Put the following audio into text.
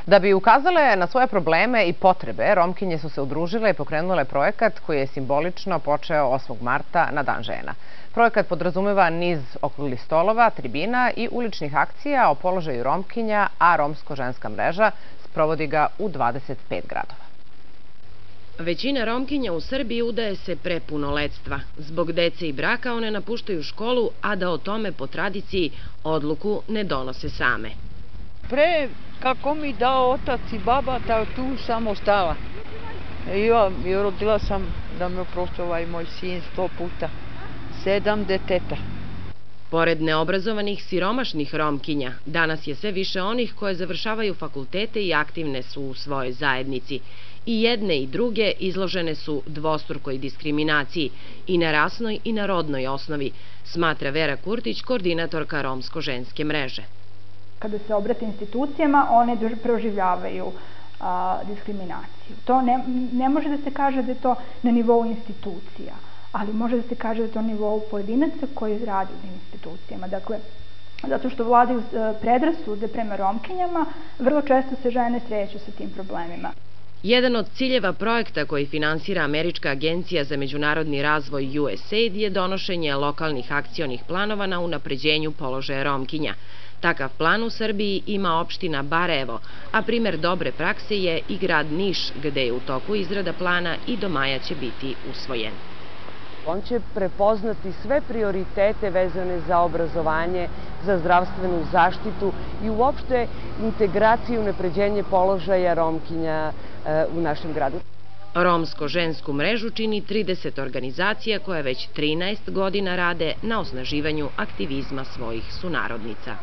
Da bi ukazale na svoje probleme i potrebe, Romkinje su se udružile i pokrenule projekat koji je simbolično počeo 8. marta na Dan žena. Projekat podrazumeva niz okruglih stolova, tribina i uličnih akcija o položaju Romkinja, a Romsko-ženska mreža sprovodi ga u 25 gradova. Većina Romkinja u Srbiji udaje se pre punoletstva. Zbog dece i braka one napuštaju školu, a da o tome po tradiciji odluku ne donose same. Pre, kako mi dao otac i baba, tu sam ostala. I rodila sam, da me oprosti moj sin 100 puta, 7 deteta. Pored neobrazovanih siromašnih Romkinja, danas je sve više onih koje završavaju fakultete i aktivne su u svojoj zajednici. I jedne i druge izložene su dvostrukoj diskriminaciji i na rasnoj i na rodnoj osnovi, smatra Vera Kurtić, koordinatorka Romsko-ženske mreže. Kada se obrate institucijama, one proživljavaju diskriminaciju. To ne može da se kaže da je to na nivou institucija, ali može da se kaže da je to na nivou pojedinaca koji rade u institucijama. Dakle, zato što vladaju predrasude prema Romkinjama, vrlo često se žene sreću sa tim problemima. Jedan od ciljeva projekta koji finansira Američka agencija za međunarodni razvoj USAID je donošenje lokalnih akcionih planova na unapređenju položaja Romkinja. Takav plan u Srbiji ima opština Barajevo, a primer dobre prakse je i grad Niš, gde je u toku izrada plana i do maja će biti usvojen. On će prepoznati sve prioritete vezane za obrazovanje, za zdravstvenu zaštitu i uopšte integraciju i unapređenje položaja Romkinja u našem gradu. Romsko-žensku mrežu čini 30 organizacija koje već 13 godina rade na osnaživanju aktivizma svojih sunarodnica.